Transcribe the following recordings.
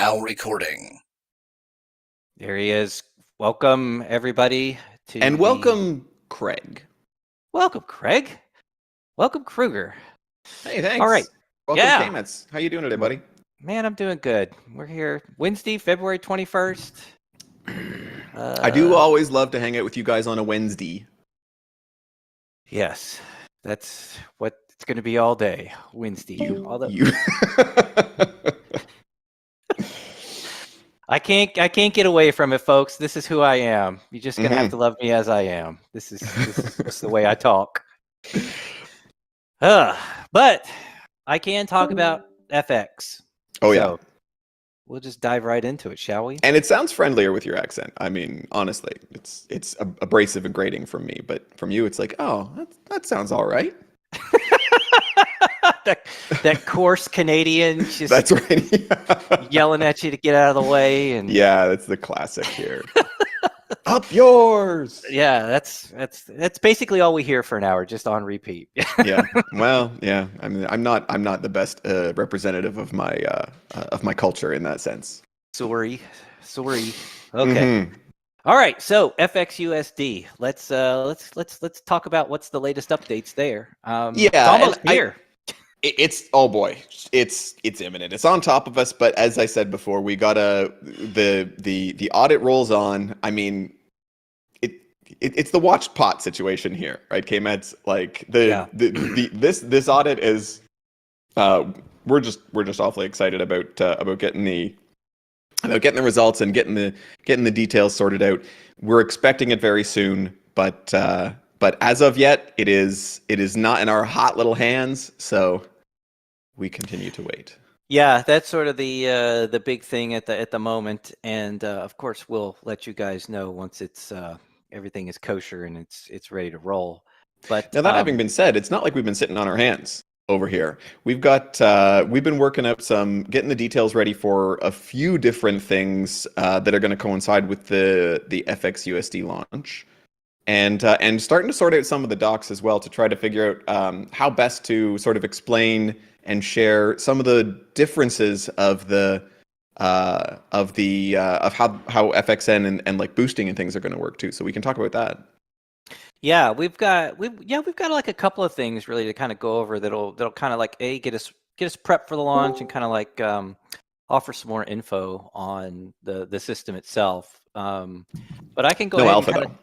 now recording. There he is. Welcome, everybody. And welcome, Craig. Welcome, Craig. Welcome, Kruger. Hey, thanks. All right. Welcome, Yeah. Kamets. How you doing today, buddy? Man, I'm doing good. We're here Wednesday, February 21st. I do always love to hang out with you guys on a Wednesday. Yes, that's what it's going to be all day, Wednesday. I can't get away from it, folks. This is who I am. You're just gonna have to love me as I am. This is just the way I talk. But I can talk about FX. Oh yeah. So we'll just dive right into it, shall we? And it sounds friendlier with your accent. I mean, honestly, it's abrasive and grating from me, but from you, it's like, oh, that sounds all right. that coarse Canadian just that's right. yelling at you to get out of the way, and yeah, that's the classic here. Up yours. Yeah, that's basically all we hear for an hour, just on repeat. Yeah. Well, yeah. I mean, I'm not the best representative of my culture in that sense. Sorry. Okay. Mm-hmm. All right. So FXUSD. Let's talk about what's the latest updates there. It's almost here. It's oh boy, it's imminent. It's on top of us. But as I said before, we gotta the audit rolls on. I mean, it's the watch pot situation here, right? K-Meds, like this audit is we're just awfully excited about getting the results and getting the details sorted out. We're expecting it very soon, but as of yet, it is not in our hot little hands. So we continue to wait. Yeah, that's sort of the big thing at the moment, and of course we'll let you guys know once it's everything is kosher and it's ready to roll. But now that having been said, it's not like we've been sitting on our hands over here. We've been working out getting the details ready for a few different things that are going to coincide with the FXUSD launch. And starting to sort out some of the docs as well to try to figure out how best to sort of explain and share some of the differences of how FXN and like boosting and things are going to work too. So we can talk about that. Yeah, we've got like a couple of things really to kind of go over that'll kind of like get us prepped for the launch and kind of like offer some more info on the system itself. But I can go ahead alpha, and kind of.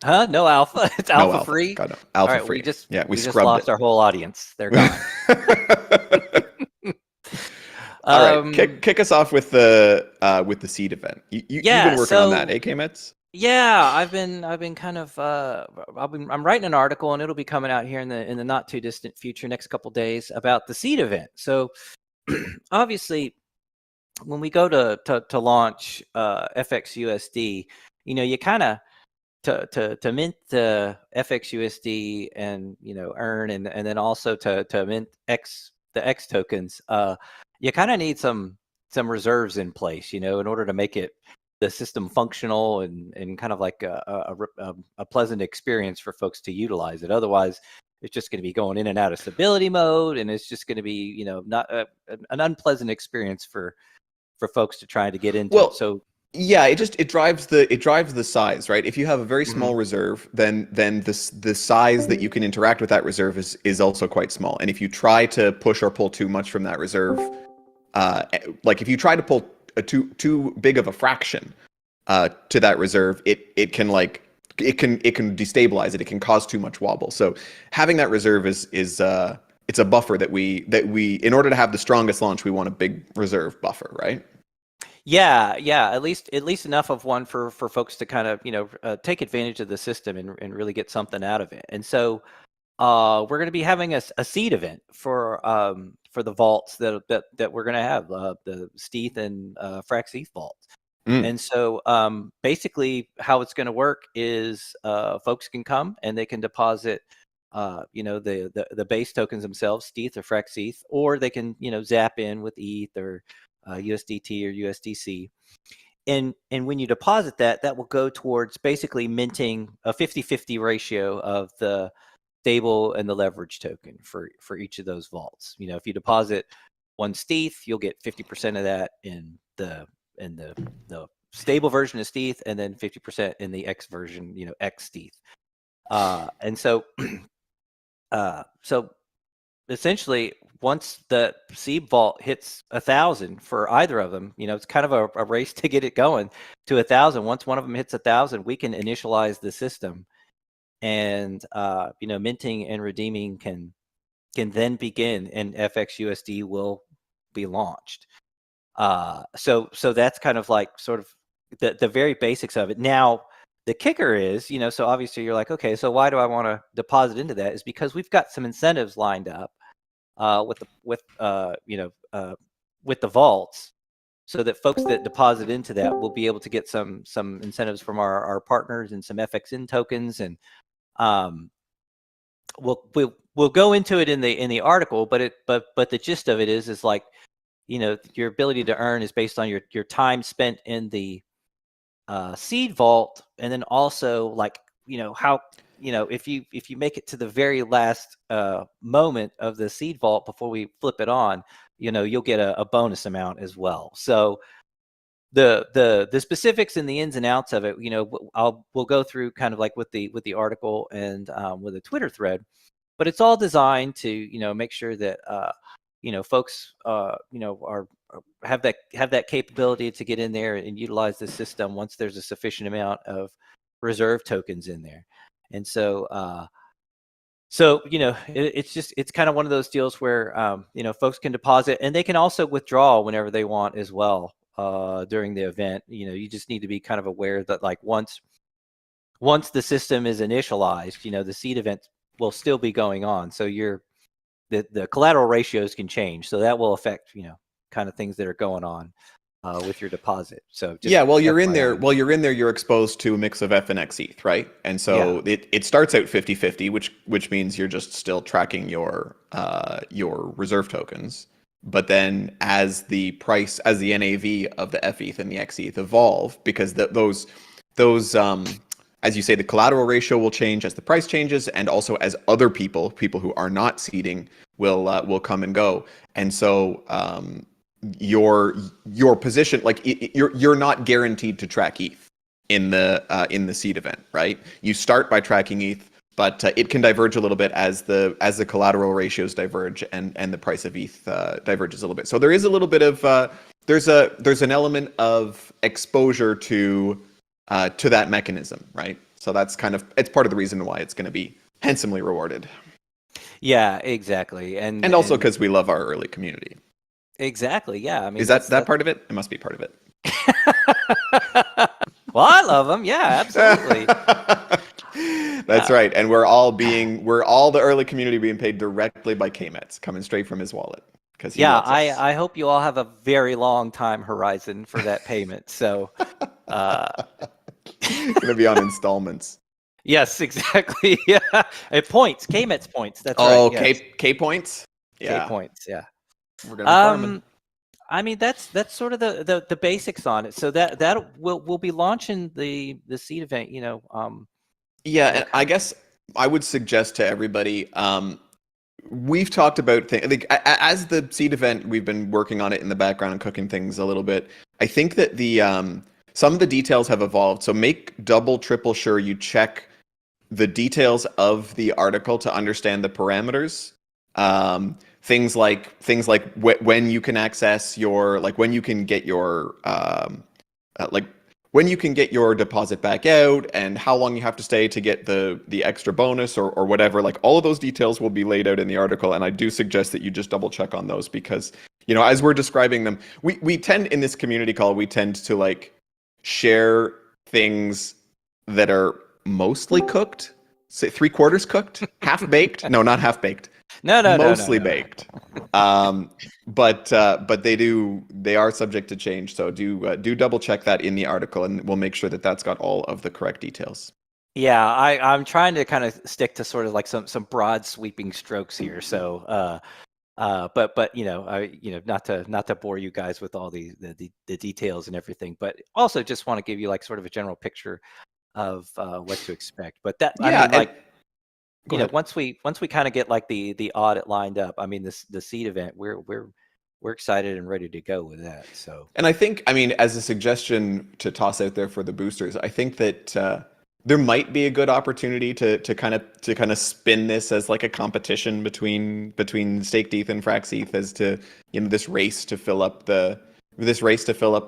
Huh? No alpha. It's alpha free. God, no. Alpha right, free. We just lost our whole audience. They're gone. All right, kick us off with the seed event. You've been working on that, K-Meds? Yeah, I've been kind of I'm writing an article and it'll be coming out here in the not too distant future, next couple of days, about the seed event. So obviously, when we go to launch FXUSD, you kind of to mint the FXUSD and earn and then also to mint the X tokens, you kind of need some reserves in place, in order to make the system functional and kind of like a pleasant experience for folks to utilize it. Otherwise, it's just going to be going in and out of stability mode, and it's just going to be not an unpleasant experience for folks to try to get into. Well, so. Yeah, it drives the size, right? If you have a very small reserve, then the size that you can interact with that reserve is also quite small. And if you try to push or pull too much from that reserve, like if you try to pull too big of a fraction to that reserve, it can destabilize it. It can cause too much wobble. So having that reserve is it's a buffer that we in order to have the strongest launch, we want a big reserve buffer, right? Yeah. At least enough of one for folks to kind of take advantage of the system and really get something out of it. And so we're going to be having a seed event for the vaults that we're going to have, the Steth and Frax ETH vaults. And so basically how it's going to work is folks can come and they can deposit the base tokens themselves, Steth or Frax ETH, or they can zap in with ETH or USDT or USDC. And when you deposit that will go towards basically minting a 50-50 ratio of the stable and the leverage token for each of those vaults. If you deposit one Steth, you'll get 50% of that in the stable version of Steth, and then 50% in the X version, X Steth. And so so essentially, once the seed vault hits 1,000 for either of them, it's kind of a race to get it going to 1,000. Once one of them hits 1,000, we can initialize the system, and minting and redeeming can then begin, and FXUSD will be launched. So that's kind of like sort of the very basics of it. Now, the kicker is, so obviously you're like, okay, so why do I want to deposit into that? Is because we've got some incentives lined up with the vaults, so that folks that deposit into that will be able to get some incentives from our partners and some FXN tokens, and we'll go into it in the article, but the gist of it is like, your ability to earn is based on your time spent in the seed vault, and then also like, how, if you make it to the very last moment of the seed vault before we flip it on, you'll get a bonus amount as well. So the specifics and the ins and outs of it, we'll go through kind of like with the article and with a Twitter thread, but it's all designed to make sure that folks have that capability to get in there and utilize the system once there's a sufficient amount of reserve tokens in there. And so it's kind of one of those deals where folks can deposit, and they can also withdraw whenever they want as well during the event. You just need to be kind of aware that like once the system is initialized, the seed event will still be going on. So the collateral ratios can change, so that will affect kind of things that are going on with your deposit. So just while you're in there, you're exposed to a mix of F and X ETH, right? And so it starts out 50-50, which means you're just still tracking your reserve tokens. But then as the NAV of the F ETH and the X ETH evolve, because those as you say, the collateral ratio will change as the price changes, and also as other people who are not seeding will come and go. And so your position, like you're not guaranteed to track ETH in the seed event, right? You start by tracking ETH, but it can diverge a little bit as the collateral ratios diverge and the price of ETH diverges a little bit. So there is a little bit of there's an element of exposure to that mechanism, right? So that's it's part of the reason why it's going to be handsomely rewarded. Yeah, exactly. And also because we love our early community. Exactly. Yeah. I mean, is that part of it? It must be part of it. Well, I love them. Yeah, absolutely. That's right. And we're all the early community being paid directly by KMETS, coming straight from his wallet. I hope you all have a very long time horizon for that payment. So gonna be on installments. Yes, exactly. Yeah. Points, KMETS points. That's right. Oh, yes. K points? Yeah. K points, yeah. We're gonna farm. I mean, that's sort of the basics on it. So that we'll be launching the seed event, and I guess I would suggest to everybody, we've talked about things. I think as the seed event, we've been working on it in the background and cooking things a little bit. I think that some of the details have evolved. So make double, triple sure you check the details of the article to understand the parameters. Things like when you can access your, like when you can get your when you can get your deposit back out, and how long you have to stay to get the extra bonus or whatever. Like all of those details will be laid out in the article, and I do suggest that you just double check on those, because as we're describing them, we tend, in this community call, we tend to like share things that are mostly cooked, say 3/4 cooked, half baked. No, not half baked. No, mostly baked. But they are subject to change. So do double check that in the article, and we'll make sure that that's got all of the correct details. Yeah, I'm trying to kind of stick to sort of like some broad sweeping strokes here. So, but not to bore you guys with all the details and everything, but also just want to give you like sort of a general picture of what to expect. But that, I mean, like, once we kind of get like the audit lined up, I mean, the seed event, we're we're excited and ready to go with that. So, And I think, I mean, as a suggestion to toss out there for the boosters, I think that there might be a good opportunity to kind of spin this as like a competition between Staked ETH and Frax ETH as to, you know, this race to fill up the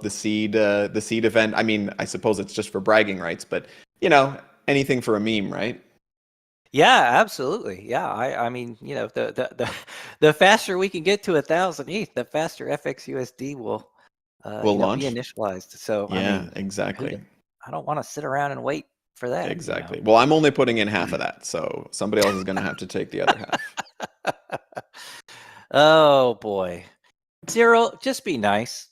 seed event. I mean, I suppose it's just for bragging rights, but you know, anything for a meme, right? yeah, absolutely. Yeah, I mean, you know, the faster we can get to 1,000 ETH, the faster FXUSD will, Will you know, be launch. initialized. So, I Yeah, mean, exactly. I don't want to sit around and wait for that, you know. Exactly. Well, I'm only putting in half of that, so somebody else is going to have to take the other half. Oh boy, Zero, just be nice.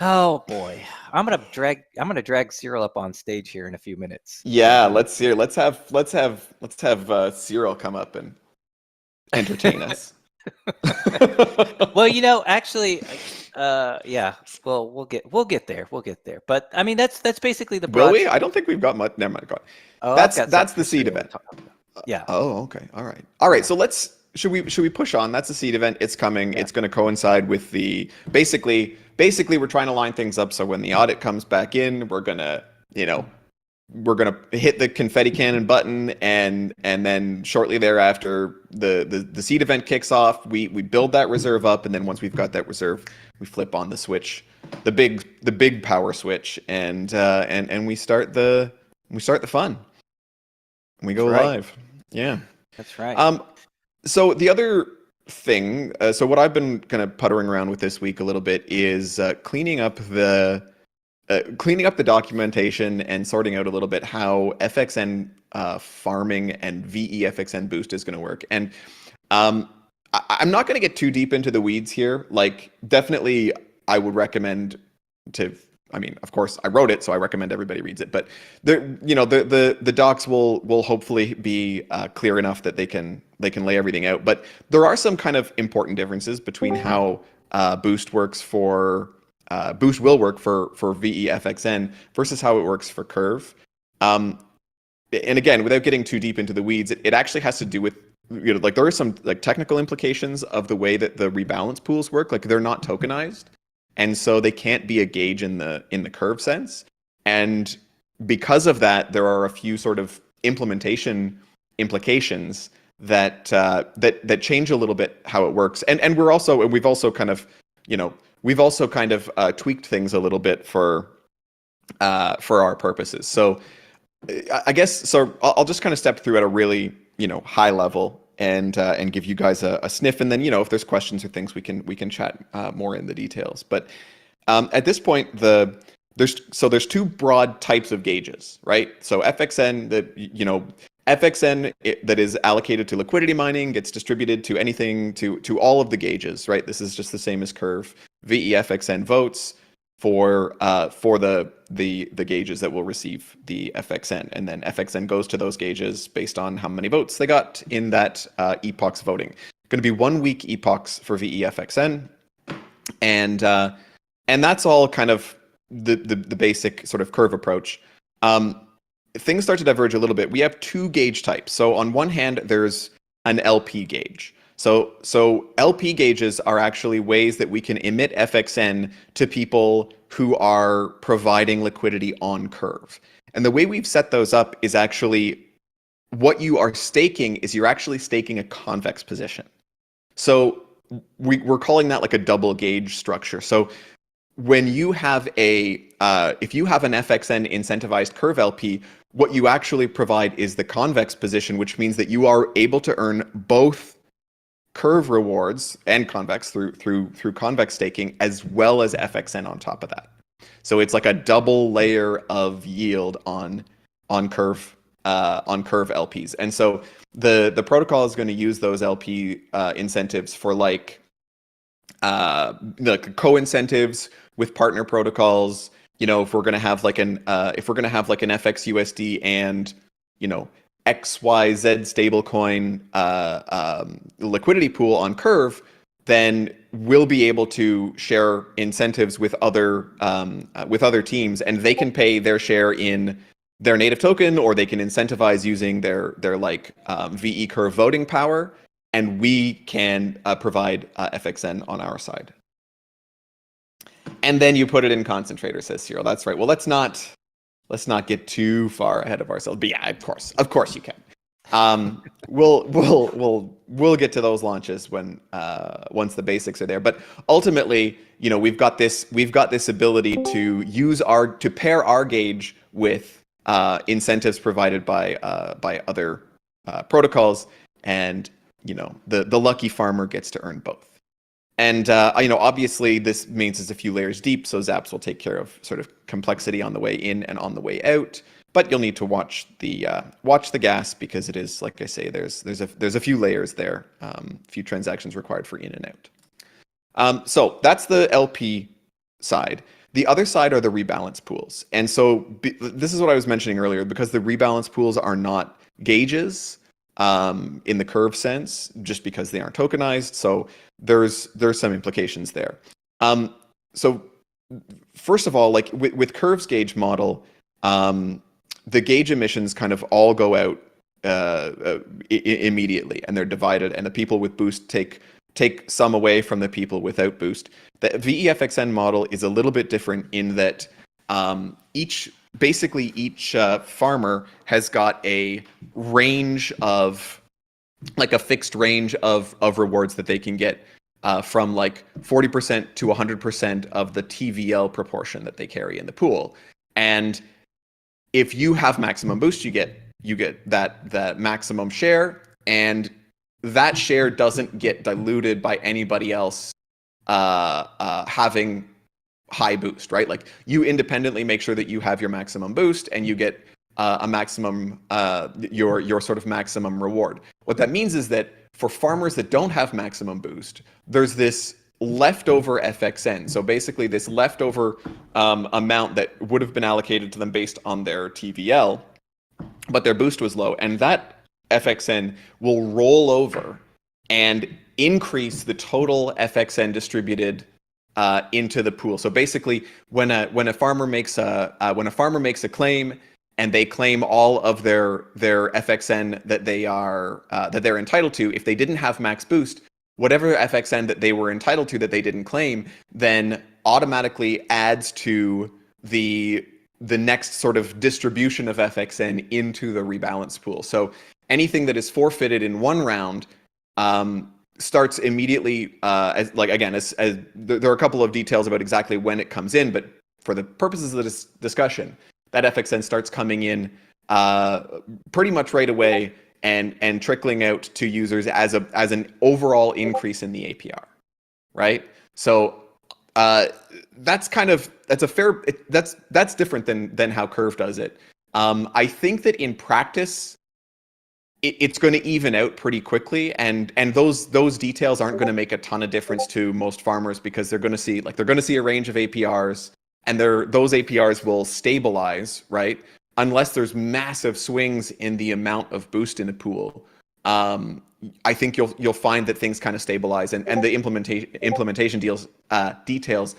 Oh boy, I'm gonna drag Cyril up on stage here in a few minutes. Yeah, let's hear. Let's have Cyril come up and entertain us. Well, you know, actually, yeah. Well, we'll get there. We'll get there. But I mean, that's basically the Will broad. we? I don't think we've got much. Never mind. Go on. Oh, I've got That's something the for seed Cyril to event. talk about. Yeah. Oh, okay. All right. All right. So let's should we push on? That's the seed event. It's coming. Yeah. It's going to coincide with the basically we're trying to line things up so when the audit comes back in, we're gonna, you know, we're gonna hit the confetti cannon button, and then shortly thereafter the seed event kicks off. We build that reserve up, and then once we've got that reserve, we flip on the switch, the big power switch, and we start the fun. We go That's right. live. Yeah. That's right. So the other thing, so what I've been kind of puttering around with this week a little bit is cleaning up the documentation and sorting out a little bit how FXN farming and VEFXN boost is going to work. And I'm not going to get too deep into the weeds here. Like, definitely, I would recommend to. I mean, of course, I wrote it, so I recommend everybody reads it. But the docs will hopefully be clear enough that they can lay everything out. But there are some kind of important differences between how Boost works for Boost will work for VEFXN versus how it works for Curve. And again, without getting too deep into the weeds, it actually has to do with, you know, like there are some like technical implications of the way that the rebalance pools work. Like, they're not tokenized, and so they can't be a gauge in the Curve sense. And because of that, there are a few sort of implementation implications that that change a little bit how it works. And we've also kind of, you know, tweaked things a little bit for our purposes. So I guess, so I'll just kind of step through at a really, you know, high level and give you guys a sniff, and then, you know, if there's questions or things, we can chat more in the details. But at this point, there's two broad types of gauges, right? So FXN, that is allocated to liquidity mining, gets distributed to anything, to all of the gauges, right? This is just the same as Curve. VEFXN votes for the gauges that will receive the FXN, and then FXN goes to those gauges based on how many votes they got in that epochs voting. Going to be 1 week epochs for VEFXN, and that's all kind of the basic sort of Curve approach. Things start to diverge a little bit. We have two gauge types. So on one hand, there's an LP gauge. So LP gauges are actually ways that we can emit FXN to people who are providing liquidity on Curve. And the way we've set those up is actually, what you are staking is you're actually staking a convex position. So we're calling that like a double gauge structure. So when you have if you have an FXN incentivized Curve LP, what you actually provide is the convex position, which means that you are able to earn both Curve rewards and convex through convex staking, as well as FXN on top of that. So it's like a double layer of yield on Curve LPs. And so the protocol is going to use those LP incentives for like co-incentives with partner protocols. You know, if we're going to have like an FXUSD and, you know, XYZ stablecoin liquidity pool on Curve, then we'll be able to share incentives with other teams, and they can pay their share in their native token, or they can incentivize using their like VE Curve voting power. and we can provide FXN on our side. And then you put it in concentrator, says Cyril. That's right. Well, let's not get too far ahead of ourselves. But yeah, of course you can. We'll get to those launches when once the basics are there. But ultimately, we've got this ability to pair our gauge with incentives provided by other protocols, and the lucky farmer gets to earn both. And obviously this means it's a few layers deep, so Zaps will take care of sort of complexity on the way in and on the way out. But you'll need to watch the gas, because it is, like I say, there's a few layers there, a few transactions required for in and out. So that's the LP side. The other side are the rebalance pools. And so this is what I was mentioning earlier, because the rebalance pools are not gauges in the curve sense, just because they aren't tokenized. So there's some implications there. So first of all, like with Curve's gauge model, the gauge emissions kind of all go out immediately, and they're divided, and the people with boost take some away from the people without boost. The VEFXN model is a little bit different in that each farmer has got a range of, like a fixed range of rewards that they can get from like 40% to 100% of the TVL proportion that they carry in the pool. And if you have maximum boost, you get that maximum share, and that share doesn't get diluted by anybody else having high boost, right? Like, you independently make sure that you have your maximum boost, and you get a maximum your sort of maximum reward. What that means is that for farmers that don't have maximum boost, there's this leftover FXN. So basically this leftover amount that would have been allocated to them based on their TVL, but their boost was low. And that FXN will roll over and increase the total FXN distributed into the pool. So basically, when a farmer makes a claim, and they claim all of their FXN that they're entitled to, if they didn't have max boost, whatever FXN that they were entitled to that they didn't claim, then automatically adds to the next sort of distribution of FXN into the rebalance pool. So anything that is forfeited in one round starts immediately. As there are a couple of details about exactly when it comes in, but for the purposes of this discussion, that FXN starts coming in pretty much right away, and trickling out to users as an overall increase in the APR, right? So that's different than how Curve does it. I think that in practice, it's going to even out pretty quickly, and those details aren't going to make a ton of difference to most farmers, because they're going to see a range of APRs, and those APRs will stabilize, right? Unless there's massive swings in the amount of boost in a pool. I think you'll find that things kind of stabilize, and the implementation details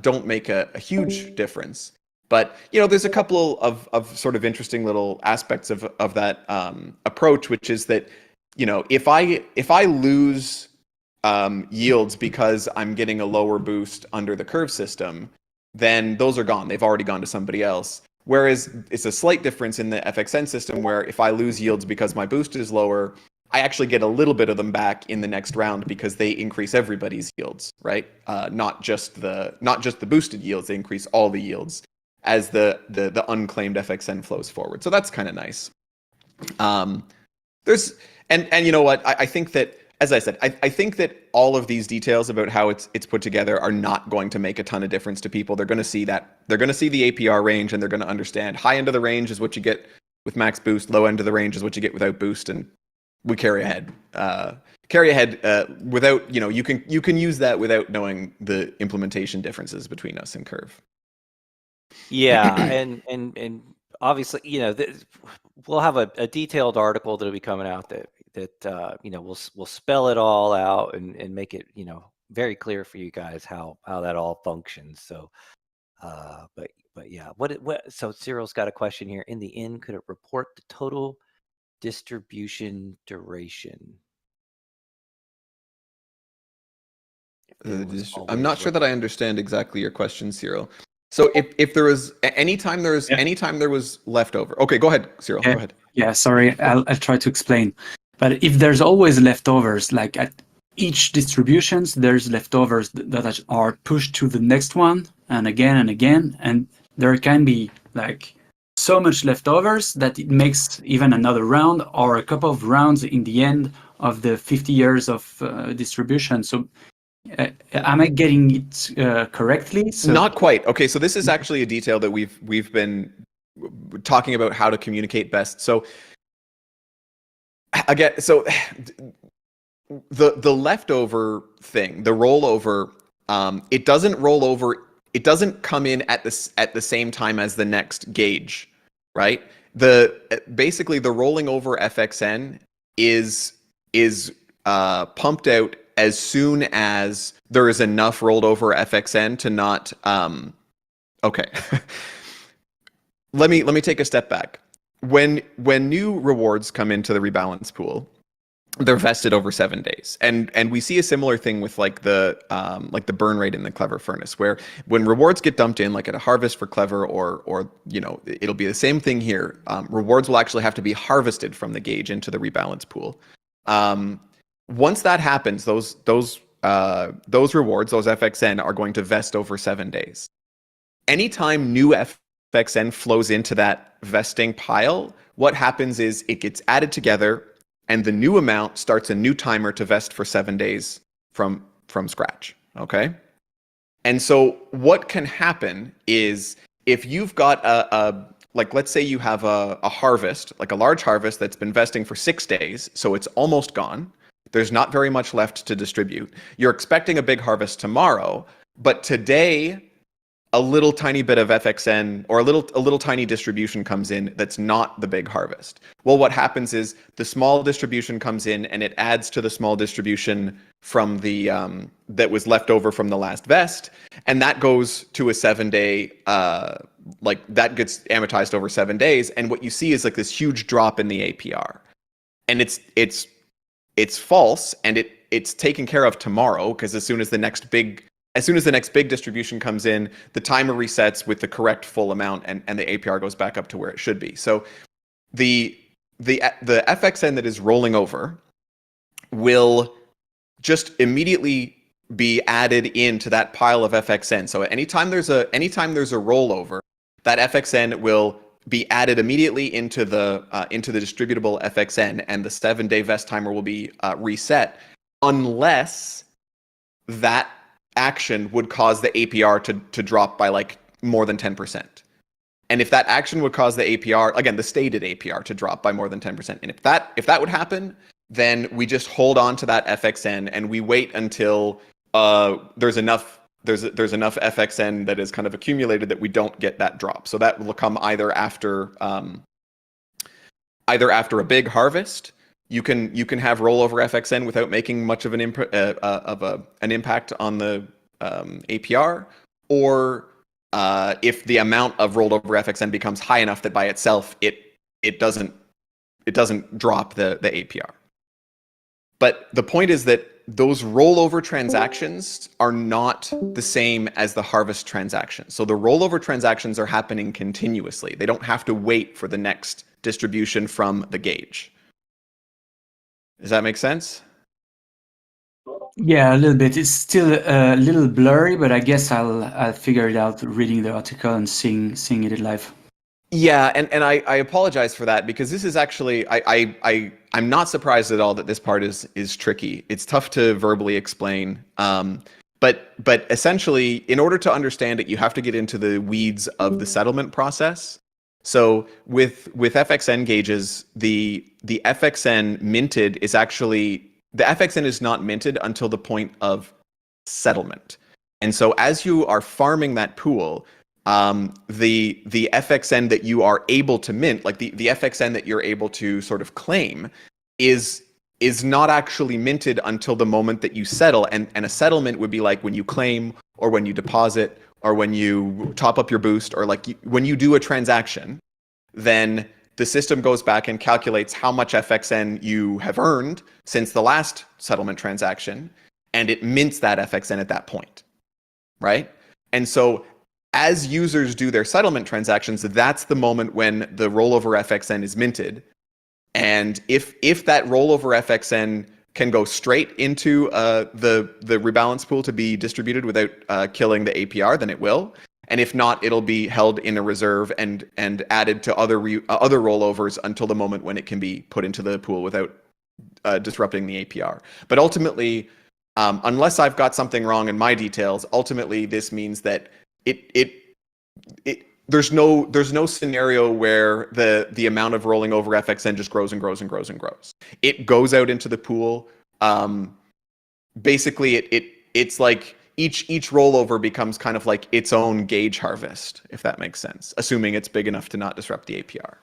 don't make a huge difference. But there's a couple of sort of interesting little aspects of that approach, which is that if I lose yields because I'm getting a lower boost under the Curve system, then those are gone. They've already gone to somebody else. Whereas it's a slight difference in the FXN system, where if I lose yields because my boost is lower, I actually get a little bit of them back in the next round, because they increase everybody's yields, right? Not just the boosted yields; they increase all the yields as the unclaimed FXN flows forward. So that's kind of nice. There's and you know what? I think that, as I said, I think that all of these details about how it's put together are not going to make a ton of difference to people. They're going to see that. They're going to see the APR range, and they're going to understand high end of the range is what you get with max boost, low end of the range is what you get without boost, and we carry ahead. Without, you can use that without knowing the implementation differences between us and Curve. Yeah, and obviously, we'll have a detailed article that'll be coming out that we'll spell it all out and make it very clear for you guys how that all functions. So but yeah, so Cyril's got a question here. In the end, could it report the total distribution duration? I'm not sure that I understand exactly your question, Cyril. So if there was anytime there was leftover. Okay, go ahead, Cyril. Go ahead. Yeah, sorry, I'll try to explain. But if there's always leftovers, like at each distributions, there's leftovers that are pushed to the next one and again, and there can be like so much leftovers that it makes even another round or a couple of rounds in the end of the 50 years of distribution. So am I getting it correctly? So, not quite. Okay, so this is actually a detail that we've been talking about how to communicate best. So again, so the leftover thing, the rollover, it doesn't roll over. It doesn't come in at the same time as the next gauge, right? Basically the rolling over FXN is pumped out as soon as there is enough rolled over FXN to not. Okay, let me take a step back. When new rewards come into the rebalance pool, they're vested over 7 days, and we see a similar thing with like the burn rate in the Clever Furnace, where when rewards get dumped in, like at a harvest for Clever, or it'll be the same thing here. Rewards will actually have to be harvested from the gauge into the rebalance pool. Once that happens, those rewards, those FXN, are going to vest over 7 days. Anytime new FXN flows into that vesting pile, what happens is it gets added together, and the new amount starts a new timer to vest for 7 days from scratch. Okay? And so what can happen is if you've got like let's say you have a harvest, like a large harvest that's been vesting for 6 days, so it's almost gone. There's not very much left to distribute. You're expecting a big harvest tomorrow, but today a little tiny bit of FXN or a little tiny distribution comes in that's not the big harvest. Well, what happens is the small distribution comes in and it adds to the small distribution from the that was left over from the last vest, and that goes to a 7-day like that gets amortized over 7 days, and what you see is like this huge drop in the APR. And it's false, and it's taken care of tomorrow, because as soon as the next big distribution comes in, the timer resets with the correct full amount, and the APR goes back up to where it should be. So the FXN that is rolling over will just immediately be added into that pile of FXN. So anytime there's a rollover, that FXN will be added immediately into the distributable FXN, and the 7-day vest timer will be reset, unless that action would cause the APR to drop by like more than 10%. And if that action would cause the APR, again, the stated APR, to drop by more than 10%, and if that would happen, then we just hold on to that FXN and we wait until there's enough FXN that is kind of accumulated that we don't get that drop. So that will come either after a big harvest. You can have rollover FXN without making much of an impact on the APR, or if the amount of rolled over FXN becomes high enough that by itself it doesn't drop the APR. But the point is that those rollover transactions are not the same as the harvest transactions. So the rollover transactions are happening continuously. They don't have to wait for the next distribution from the gauge. Does that make sense? Yeah, a little bit. It's still a little blurry, but I guess I'll figure it out reading the article and seeing it live. Yeah, and I apologize for that, because this is actually I'm not surprised at all that this part is tricky. It's tough to verbally explain. But essentially, in order to understand it, you have to get into the weeds of the settlement process. So with FXN gauges, the FXN minted is actually, the FXN is not minted until the point of settlement. And so as you are farming that pool, the FXN that you are able to mint, like the FXN that you're able to sort of claim, is not actually minted until the moment that you settle. And a settlement would be like when you claim, or when you deposit, or when you top up your boost, or like when you do a transaction, then the system goes back and calculates how much FXN you have earned since the last settlement transaction. and it mints that FXN at that point, right? And so as users do their settlement transactions, that's the moment when the rollover FXN is minted. And if that rollover FXN can go straight into the rebalance pool to be distributed without killing the APR, then it will. And if not, it'll be held in a reserve and added to other rollovers until the moment when it can be put into the pool without disrupting the APR. But ultimately, unless I've got something wrong in my details, ultimately this means that there's no scenario where the amount of rolling over FXN just grows and grows and grows and grows. It goes out into the pool. Basically, it's like each rollover becomes kind of like its own gauge harvest, if that makes sense, assuming it's big enough to not disrupt the APR.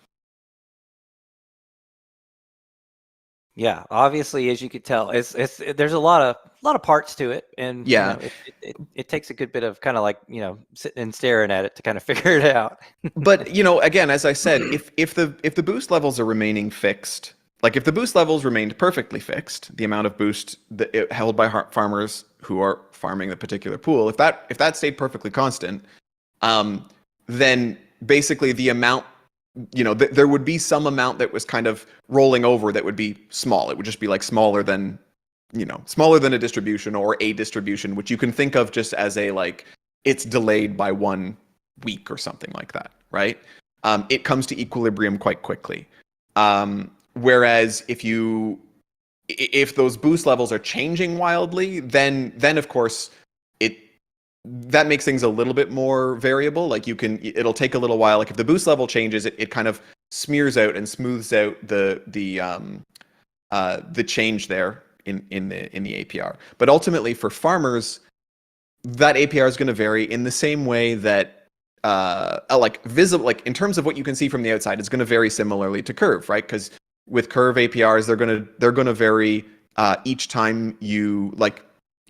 Yeah, obviously, as you could tell, there's a lot of parts to it, and yeah, it takes a good bit of kind of like sitting and staring at it to kind of figure it out. But again, as I said, if the boost levels are remaining fixed, like if the boost levels remained perfectly fixed, the amount of boost held by farmers who are farming the particular pool, if that stayed perfectly constant, then basically the amount. There would be some amount that was kind of rolling over that would be small. It would just be like smaller than a distribution or a distribution, which you can think of just as it's delayed by 1 week or something like that, right? It comes to equilibrium quite quickly. Whereas if those boost levels are changing wildly, then of course that makes things a little bit more variable. Like it'll take a little while. Like if the boost level changes, it kind of smears out and smooths out the change there in the APR. But ultimately for farmers, that APR is going to vary in the same way that visible, like in terms of what you can see from the outside, it's going to vary similarly to Curve, right? Because with Curve APRs, they're going to vary each time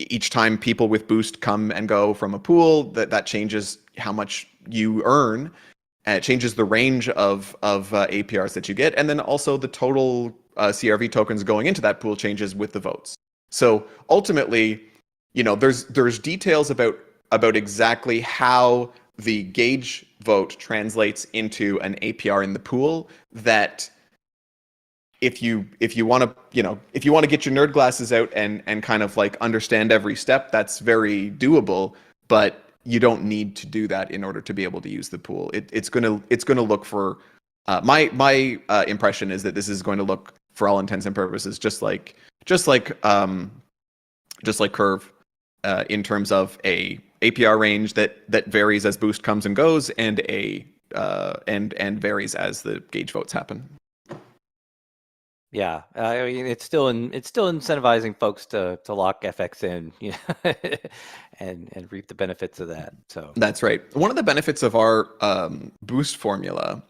each time people with boost come and go from a pool, that changes how much you earn, and it changes the range of APRs that you get, and then also the total CRV tokens going into that pool changes with the votes. So ultimately, there's details about exactly how the gauge vote translates into an APR in the pool that if you want to get your nerd glasses out and kind of like understand every step, that's very doable, but you don't need to do that in order to be able to use the pool. It's going to look for my impression is that this is going to look for all intents and purposes just like Curve in terms of a APR range that varies as boost comes and goes, and and varies as the gauge votes happen. Yeah, I mean it's still incentivizing folks to lock FX in, and reap the benefits of that. So that's right. One of the benefits of our boost formula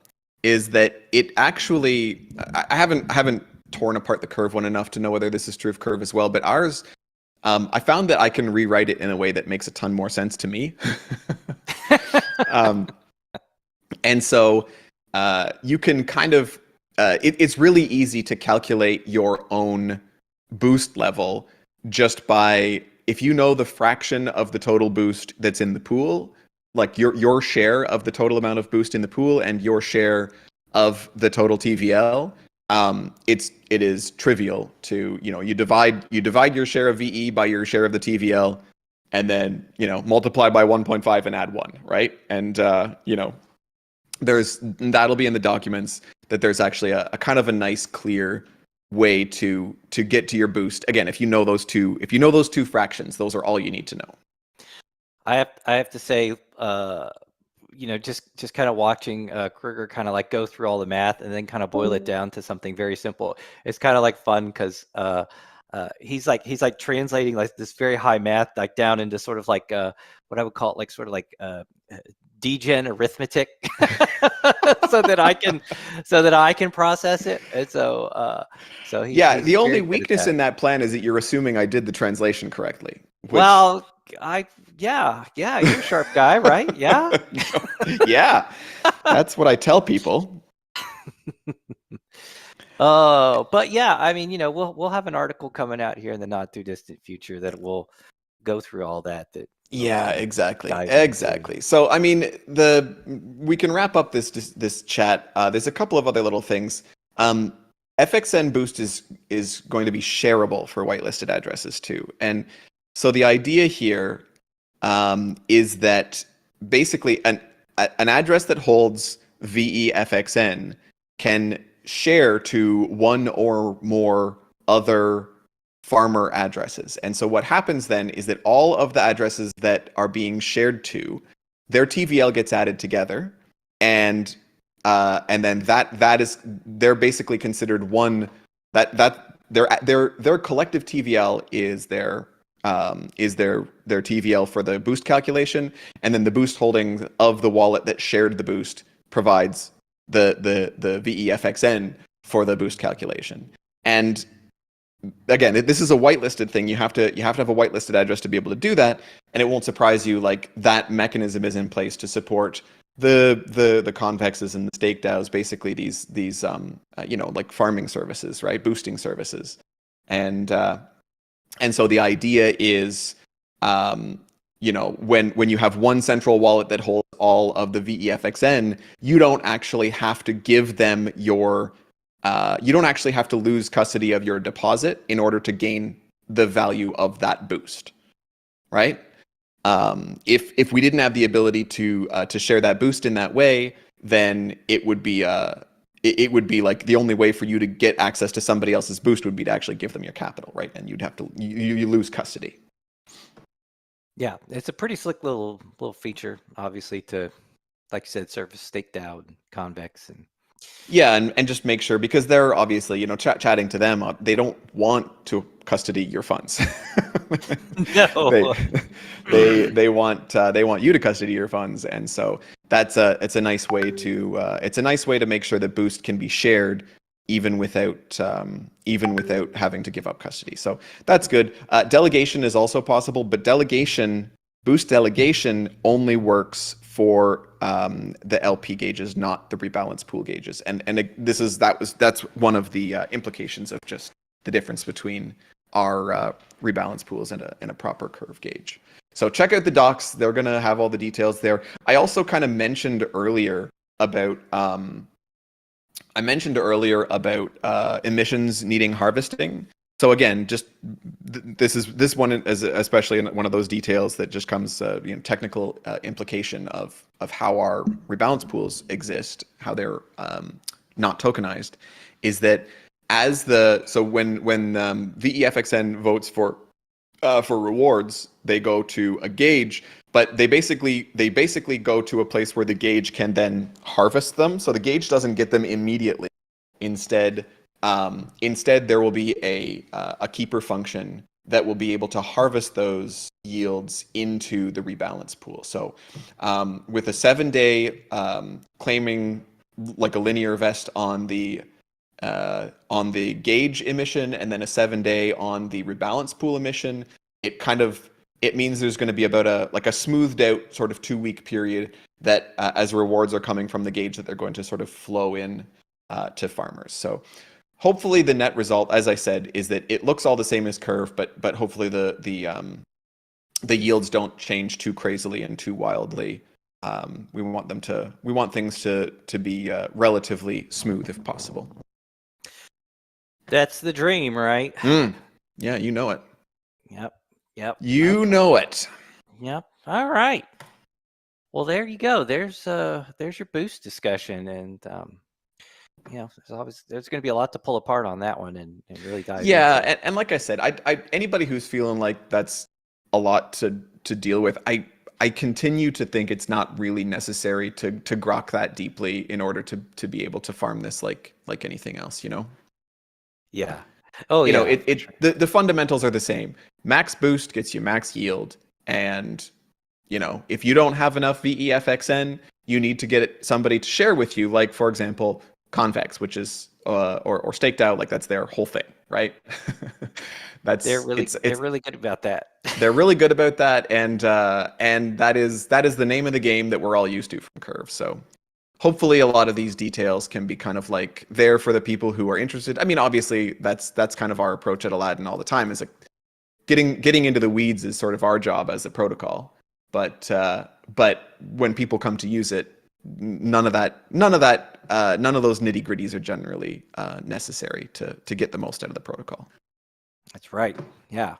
is that it actually I haven't torn apart the Curve one enough to know whether this is true of Curve as well, but ours I found that I can rewrite it in a way that makes a ton more sense to me. And so you can kind of it's really easy to calculate your own boost level just by, if you know the fraction of the total boost that's in the pool, like your share of the total amount of boost in the pool and your share of the total TVL, it is trivial to, you divide your share of VE by your share of the TVL, and then multiply by 1.5 and add 1, right? And that'll be in the documents, that there's actually a kind of a nice clear way to get to your boost. Again, if you know those two fractions, those are all you need to know. I have to say, just kind of watching Kruger kind of like go through all the math and then kind of boil it down to something very simple. It's kind of like fun because he's like translating like this very high math like down into sort of like what I would call it, like sort of like degen arithmetic, so that I can process it. And so he's the only weakness in that plan is that you're assuming I did the translation correctly. Well, you're a sharp guy, right? Yeah. Yeah, that's what I tell people. But yeah, I mean, we'll have an article coming out here in the not too distant future that will go through all that. That Yeah, we'll exactly. dive into. Exactly. So, I mean, we can wrap up this chat. There's a couple of other little things. FXN Boost is going to be shareable for whitelisted addresses too. And so the idea here is that basically an address that holds VEFXN can share to one or more other farmer addresses. And so what happens then is that all of the addresses that are being shared to, their TVL gets added together, and then they're basically considered one, that their collective TVL is their TVL for the boost calculation, and then the boost holding of the wallet that shared the boost provides the VEFXN for the boost calculation. And again, this is a whitelisted thing. You have to have a whitelisted address to be able to do that, and it won't surprise you, like, that mechanism is in place to support the convexes and the stake DAOs, basically these like farming services, right? Boosting services. And so the idea is, when you have one central wallet that holds all of the VEFXN, you don't actually have to give them you don't actually have to lose custody of your deposit in order to gain the value of that boost, right? If we didn't have the ability to share that boost in that way, then it would be like the only way for you to get access to somebody else's boost would be to actually give them your capital, right? And you'd have to you lose custody. Yeah, it's a pretty slick little feature, obviously, to, like you said, service stake DAO and convex and. Yeah, and just make sure, because they're obviously, chatting to them, they don't want to custody your funds. No. they want you to custody your funds, and so it's a nice way to make sure that boost can be shared even without having to give up custody. So that's good. Delegation is also possible, but boost delegation only works for the LP gauges, not the rebalance pool gauges. And that's one of the implications of just the difference between our rebalance pools and a proper curve gauge. So check out the docs. They're going to have all the details there. I also kind of mentioned earlier about emissions needing harvesting. So again, just this one is especially one of those details that just comes technical implication of how our rebalance pools exist, how they're not tokenized, is that when VEFXN votes for rewards, they go to a gauge, but they basically go to a place where the gauge can then harvest them. So the gauge doesn't get them immediately. Instead, there will be a keeper function that will be able to harvest those yields into the rebalance pool. So with a 7-day claiming like a linear vest on the gauge emission, and then a 7-day on the rebalance pool emission, it means there's going to be about a smoothed out sort of 2-week period that as rewards are coming from the gauge, that they're going to sort of flow in to farmers. So hopefully the net result, as I said, is that it looks all the same as curve, but hopefully the yields don't change too crazily and too wildly. We want things to be relatively smooth if possible. That's the dream, right? Yeah, you know it. Yep. You know it. Yep. All right. Well, there you go. There's your boost discussion, and there's going to be a lot to pull apart on that one and really dive into. And like I said, I anybody who's feeling like that's a lot to deal with, I continue to think it's not really necessary to grok that deeply in order to be able to farm this like anything else, Yeah. The fundamentals are the same. Max boost gets you max yield, and if you don't have enough VEFXN, you need to get somebody to share with you, like for example Convex, which is or Stake DAO, like that's their whole thing, right? They're really good about that. They're really good about that, and that is the name of the game that we're all used to from Curve. So hopefully a lot of these details can be kind of like there for the people who are interested. I mean, obviously that's kind of our approach at Aladdin all the time, is like getting into the weeds is sort of our job as a protocol. But when people come to use it, none of those nitty gritties are generally necessary to get the most out of the protocol. That's right. Yeah.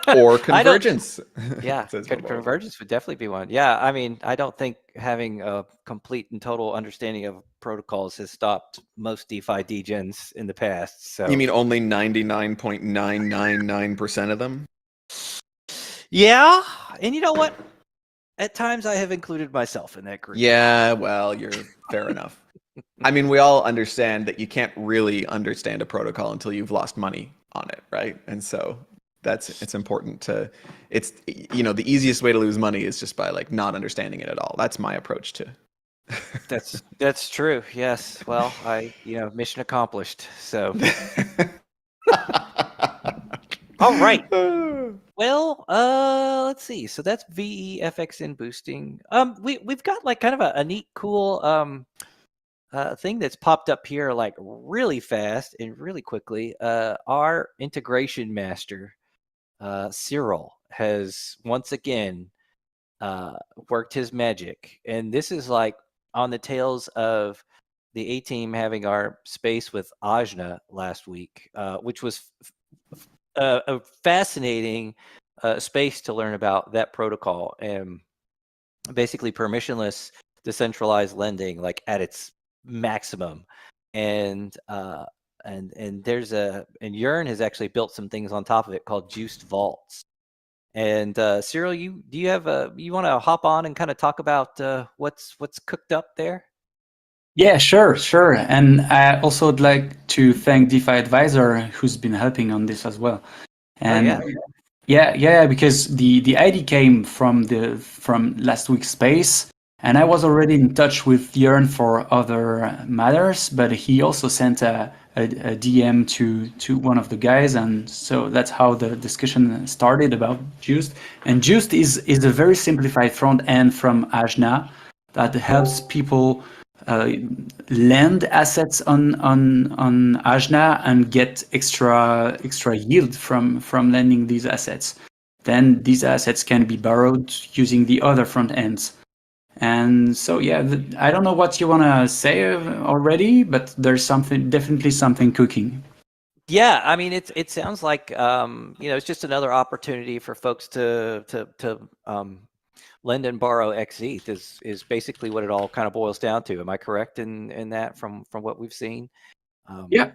Or I don't. convergence. Yeah, Says Robo. convergence would definitely be one. Yeah, I mean, I don't think having a complete and total understanding of protocols has stopped most DeFi degens in the past. So You mean only 99.999% of them? yeah, and you know what? At times, I have included myself in that group. Yeah, well, you're fair enough. I mean, we all understand that you can't really understand a protocol until you've lost money on it, right? And so it's important to, it's, the easiest way to lose money is just by like not understanding it at all. That's my approach to. That's true. Yes. Well, mission accomplished. So all right. Well, let's see. So that's VEFXN boosting. We've got like kind of a neat, cool thing that's popped up here like really fast and really quickly. Our integration master, Cyril, has once again worked his magic, and this is like on the tails of the A team having our space with Ajna last week, which was a fascinating space to learn about that protocol and basically permissionless decentralized lending like at its maximum. And there's and Yearn has actually built some things on top of it called juiced vaults. And Cyril, you want to hop on and kind of talk about what's cooked up there? Yeah, sure. And I also would like to thank DeFi Advisor, who's been helping on this as well. And yeah, because the ID came from last week's space, and I was already in touch with Yearn for other matters, but he also sent a DM to one of the guys, and so that's how the discussion started about Juiced. And Juiced is a very simplified front end from Ajna that helps people lend assets on Ajna and get extra yield from lending these assets. Then these assets can be borrowed using the other front ends. And so I don't know what you want to say already, but there's definitely something cooking. Yeah, I mean it sounds like it's just another opportunity for folks to lend and borrow XETH is basically what it all kind of boils down to. Am I correct in that from what we've seen? Yeah.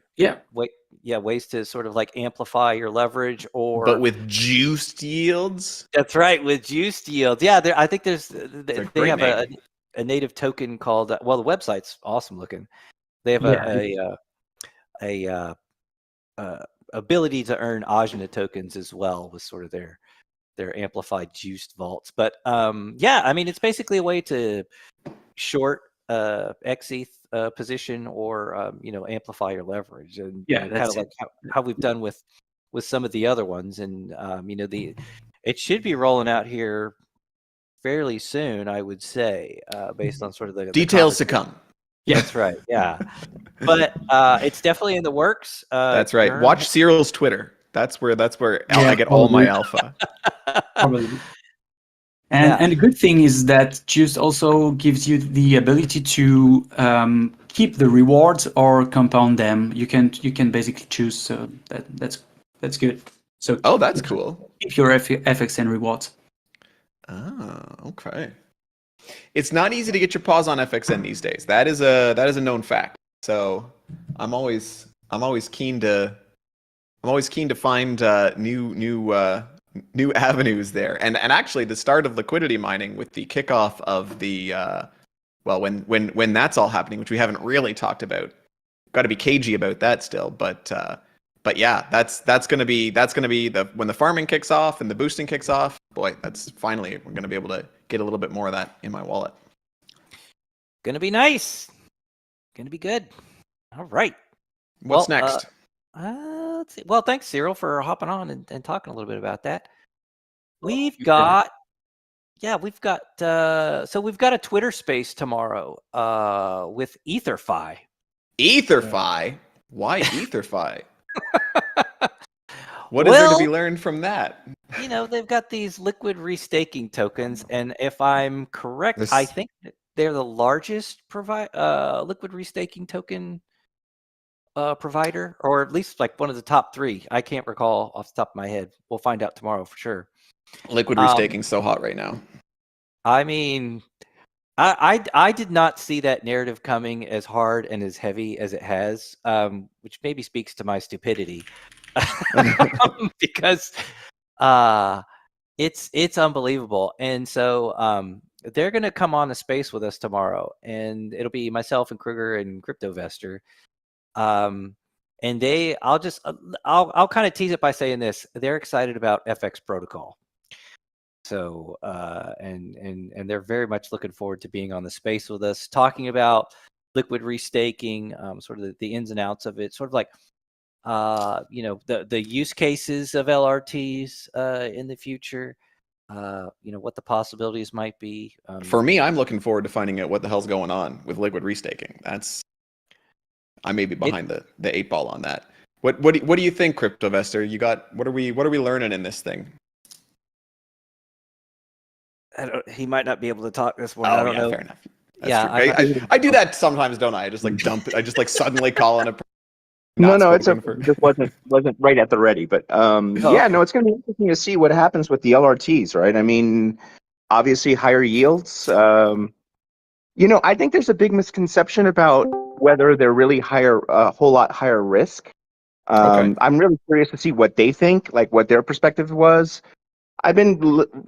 Ways to sort of like amplify your leverage, but with juiced yields. That's right, with juiced yields. Yeah, I think they have a native token called. Well, the website's awesome looking. They have a ability to earn Ajna tokens as well with sort of their amplified juiced vaults. But I mean, it's basically a way to short XETH position or amplify your leverage, and kind of like how we've done with some of the other ones. And it should be rolling out here fairly soon, I would say, based on sort of the details to come. Yeah, that's right. Yeah, but it's definitely in the works. That's right. Watch Cyril's Twitter. That's where I get all my alpha. Probably. And the good thing is that Juiced also gives you the ability to keep the rewards or compound them. You can basically choose. So that's good. So that's cool. Keep your FXN rewards. Oh, okay. It's not easy to get your paws on FXN these days. That is a known fact. So I'm always keen to find new avenues there. And actually the start of liquidity mining with the kickoff of the when that's all happening, which we haven't really talked about. Got to be cagey about that still, but yeah, that's going to be when the farming kicks off and the boosting kicks off. Boy, that's finally we're going to be able to get a little bit more of that in my wallet. Going to be nice. Going to be good. All right. What's next? Let's see. Well, thanks, Cyril, for hopping on and talking a little bit about that. We've got Yeah, we've got we've got a Twitter space tomorrow with EtherFi. EtherFi? Why EtherFi? What is there to Well, be learned from that? they've got these liquid restaking tokens, and if I'm correct, I This- think that they're the largest liquid restaking token provider, or at least like one of the top three. I can't recall off the top of my head. We'll find out tomorrow for sure. Liquid Um, restaking's so hot right now. I mean, I did not see that narrative coming as hard and as heavy as it has, which maybe speaks to my stupidity, because it's unbelievable. And so they're going to come on a space with us tomorrow, and it'll be myself and Kruger and CryptoVestor. And I'll kind of tease it by saying this: they're excited about FX protocol. So and they're very much looking forward to being on the space with us, talking about liquid restaking, sort of the ins and outs of it, sort of like the use cases of LRTs in the future, what the possibilities might be. For me, I'm looking forward to finding out what the hell's going on with liquid restaking. I may be behind the eight ball on that. What do you think, CryptoVestor? What are we learning in this thing? He might not be able to talk this morning. I don't know. Fair enough. That's Yeah, true. I do that sometimes, don't I? I just like dump it. I just like suddenly call on a. No, it's just wasn't right at the ready. But it's going to be interesting to see what happens with the LRTs, right? I mean, obviously higher yields. I think there's a big misconception about whether they're really a whole lot higher risk. Okay. I'm really curious to see what they think, like what their perspective was. I've been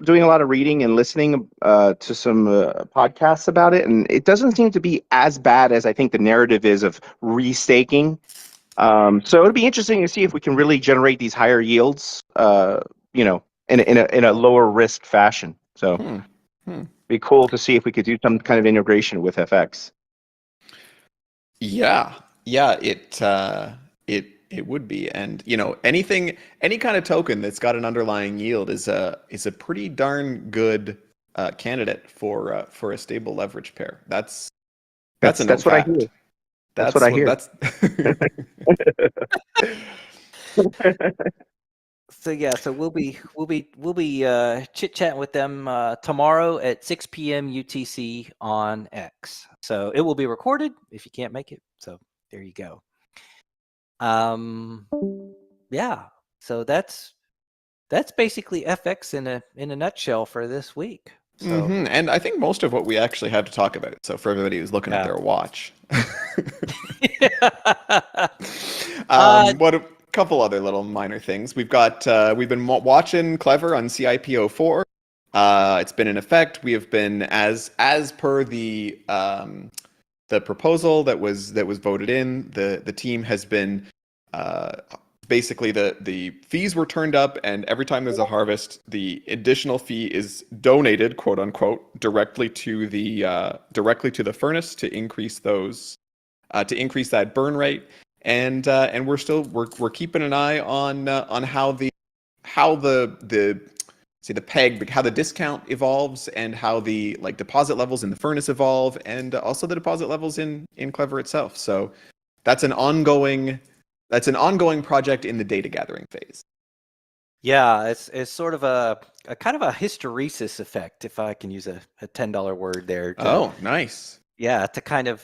doing a lot of reading and listening to some podcasts about it, and it doesn't seem to be as bad as I think the narrative is of restaking. So it'll be interesting to see if we can really generate these higher yields, in a lower risk fashion. So be cool to see if we could do some kind of integration with FX. Yeah, it would be, and any kind of token that's got an underlying yield is a pretty darn good candidate for a stable leverage pair. That's what I hear. That's what I hear. So we'll be chit chatting with them tomorrow at 6 p.m. UTC on X. So it will be recorded if you can't make it. So there you go. Yeah. So that's basically FX in a nutshell for this week. So. And I think most of what we actually have to talk about. So for everybody who's looking at their watch, what a couple other little minor things. We've been watching Clever on CIP04. It's been in effect. We have been as per the proposal that was voted in. The team has been basically the fees were turned up, and every time there's a harvest, the additional fee is donated, quote unquote, directly to the furnace to increase that burn rate. And we're keeping an eye on how the discount evolves, and how the deposit levels in the furnace evolve, and also the deposit levels in Clever itself. So that's an ongoing project in the data gathering phase. Yeah, it's sort of a kind of a hysteresis effect, if I can use a $10 word there. Oh, nice. Yeah, to kind of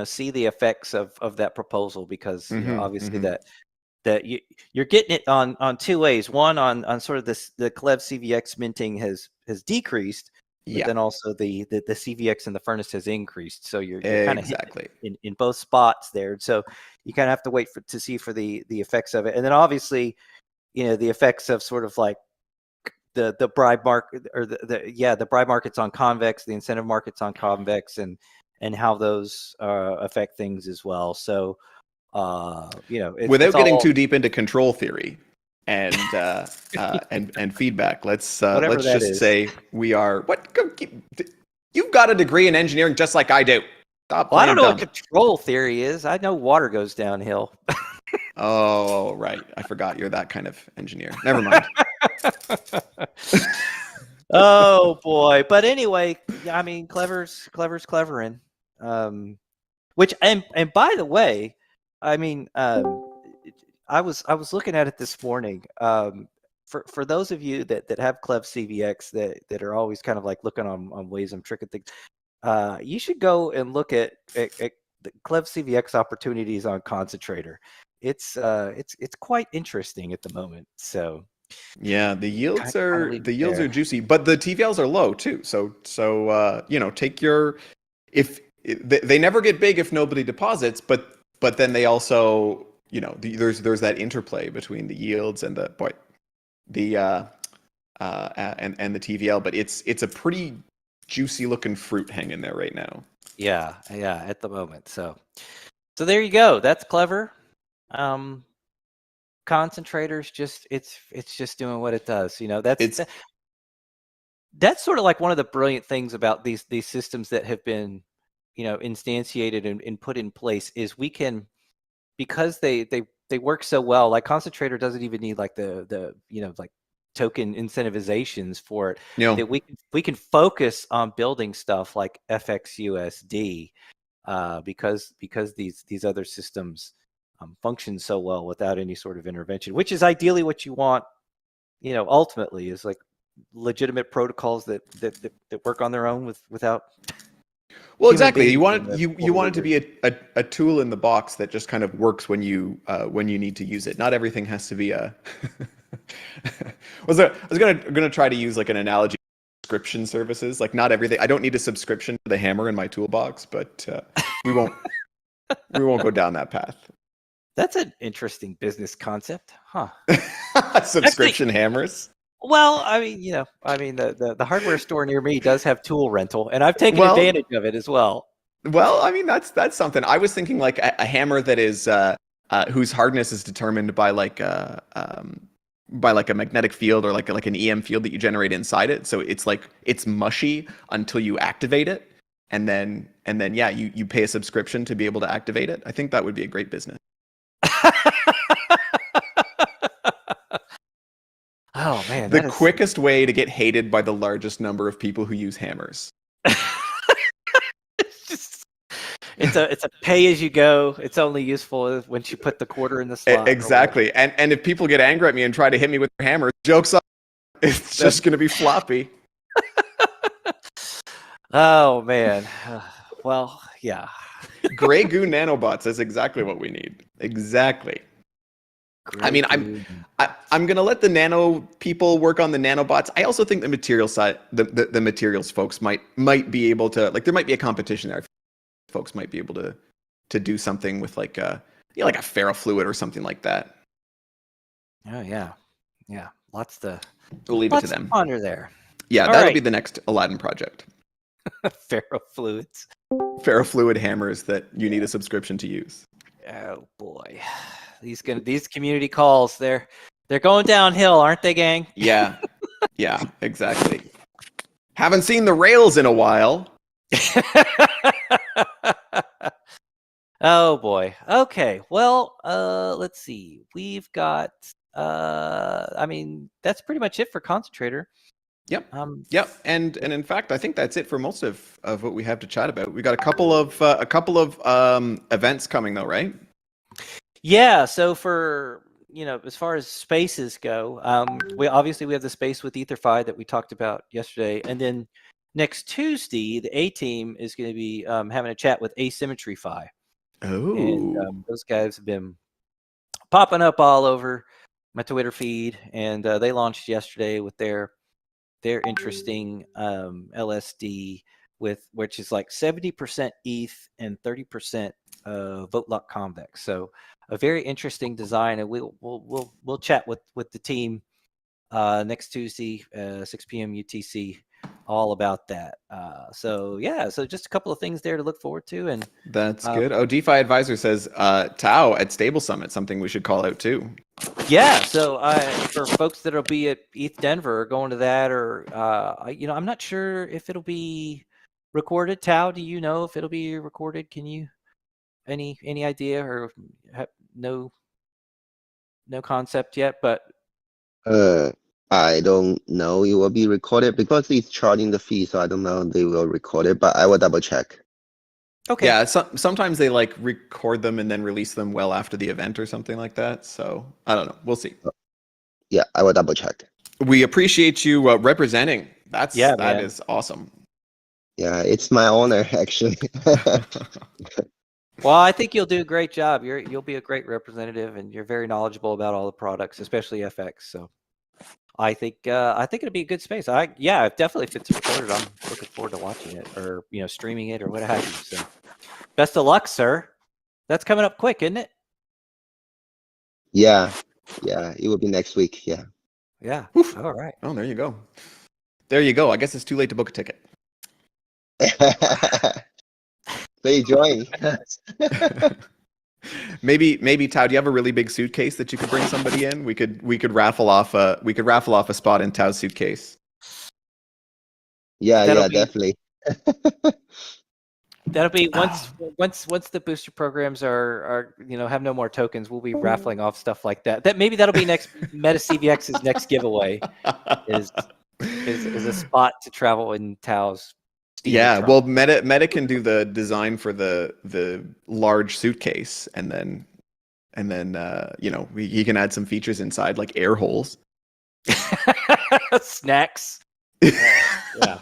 see the effects of that proposal, because obviously that you're getting it on two ways. One, on sort of the Clev CVX minting has decreased, but then also the CVX in the furnace has increased. So you're kind of exactly in both spots there. So you kind of have to wait to see for the effects of it, and then obviously the effects of sort of like the bribe market, or the bribe markets on convex, the incentive markets on convex, and how those affect things as well. So without getting too deep into control theory and feedback, let's just say we are you've got a degree in engineering just like I do. Stop I don't know dumb. what control theory is. I know water goes downhill. Oh, right. I forgot you're that kind of engineer. Never mind. Oh boy. But anyway, I mean, clever's clevering. Which and by the way, I mean, I was looking at it this morning. For those of you that have Clev CVX that are always kind of like looking on ways I'm tricking things, you should go and look at the Clev CVX opportunities on Concentrator. It's quite interesting at the moment. So Yeah, the yields kinda are leave the it yields there. are juicy, but the TVLs are low too. So take your if they never get big if nobody deposits, but then they also there's that interplay between the yields and and the TVL, but it's a pretty juicy looking fruit hanging there right now. Yeah, at the moment. So there you go. That's clever. Concentrators just it's just doing what it does. It's That's sort of like one of the brilliant things about these systems that have been, instantiated and put in place is we can, because they work so well. Like Concentrator doesn't even need like the like token incentivizations for it. That we can focus on building stuff like FXUSD, because these other systems function so well without any sort of intervention, which is ideally what you want. Ultimately, is like legitimate protocols that work on their own without. Well, human exactly. You beings want being it the you want it to leaders. be a tool in the box that just kind of works when you need to use it. Not everything has to be a. I was gonna try to use like an analogy. Subscription services, like not everything. I don't need a subscription to the hammer in my toolbox, but we won't go down that path. That's an interesting business concept, huh? Subscription hammers. Well, I mean, the hardware store near me does have tool rental, and I've taken Well, advantage of it as well. Well, I mean that's something. I was thinking like a hammer that is whose hardness is determined by like a magnetic field or like an EM field that you generate inside it. So it's mushy until you activate it, and then yeah, you pay a subscription to be able to activate it. I think that would be a great business. Oh man, The that is quickest way to get hated by the largest number of people who use hammers. it's just it's a pay as you go. It's only useful once you put the quarter in the slot. Exactly. And if people get angry at me and try to hit me with their hammers, joke's on. It's just going to be floppy. Oh man. Well, yeah. Gray goo nanobots is exactly what we need. Exactly. I mean, I'm gonna let the nano people work on the nanobots. I also think the material side, the materials folks might be able to, like, there might be a competition there. Folks might be able to do something with like a ferrofluid or something like that. Oh yeah. Lots to We'll leave it to them. Ponder there. Yeah, All that'll right. be the next Aladdin project. Ferrofluids. Ferrofluid hammers that you need a subscription to use. Oh boy, these community calls, they're going downhill, aren't they, gang? Yeah, exactly. Haven't seen the rails in a while. Oh boy. Okay. Well, let's see. We've got. I mean, that's pretty much it for Concentrator. Yep. And in fact, I think that's it for most of what we have to chat about. We got a couple of events coming though, right? Yeah. So for as far as spaces go, we have the space with EtherFi that we talked about yesterday, and then next Tuesday, the A team is going to be having a chat with AsymmetryFi. Oh. And those guys have been popping up all over my Twitter feed, and they launched yesterday with their interesting LSD which is like 70% ETH and 30% vote lock convex. So a very interesting design, and we'll chat with the team next Tuesday, 6 p.m. UTC, all about that. So just a couple of things there to look forward to, and that's good. Oh, DeFi Advisor says Tau at Stable Summit, something we should call out too. Yeah, so for folks that'll be at ETH Denver or going to that, or I'm not sure if it'll be recorded. Tao, do you know if it'll be recorded? Can you any idea, or no concept yet? But I don't know. It will be recorded because it's charging the fee, so I don't know they will record it, but I will double check. Okay. Yeah, sometimes they like record them and then release them well after the event or something like that. So I don't know. We'll see. Yeah, I will double check. We appreciate you representing. That man. is awesome. Yeah, it's my honor actually. Well, I think you'll do a great job. You'll be a great representative, and you're very knowledgeable about all the products, especially FX. So I think it'll be a good space. It definitely fits recorded. I'm looking forward to watching it, or streaming it, or what have you. So best of luck, sir. That's coming up quick, isn't it? Yeah, it will be next week. Yeah. Yeah. Oof. All right. Oh, there you go. There you go. I guess it's too late to book a ticket. So you join. Maybe Tao, do you have a really big suitcase that you could bring somebody in? We could raffle off a spot in Tao's suitcase. Yeah, That'll be- definitely. That'll be once the booster programs are have no more tokens. We'll be raffling off stuff like that. That'll be next Meta CVX's next giveaway is a spot to travel in Tao's. Yeah, trunk. well, Meta can do the design for the large suitcase, and then he can add some features inside like air holes. Snacks. Yeah,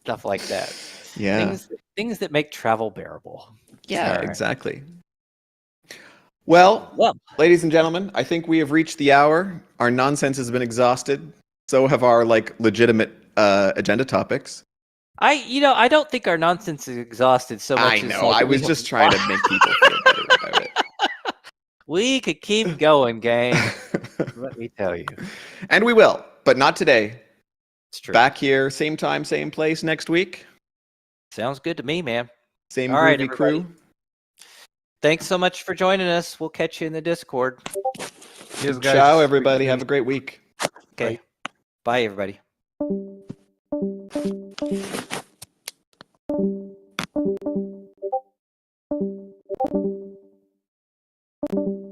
stuff like that. Yeah, Things that make travel bearable. yeah, All right. exactly. Well, ladies and gentlemen, I think we have reached the hour. Our nonsense has been exhausted. So have our legitimate agenda topics. I don't think our nonsense is exhausted so much. I know. I was just trying to make people feel better about it. We could keep going, gang. Let me tell you. And we will, but not today. It's true. Back here, same time, same place next week. Sounds good to me, man. Same All right, groovy everybody. crew. Thanks so much for joining us. We'll catch you in the Discord. Cheers, guys. Ciao, everybody. Have a great week. Okay. Bye, everybody. Thank you.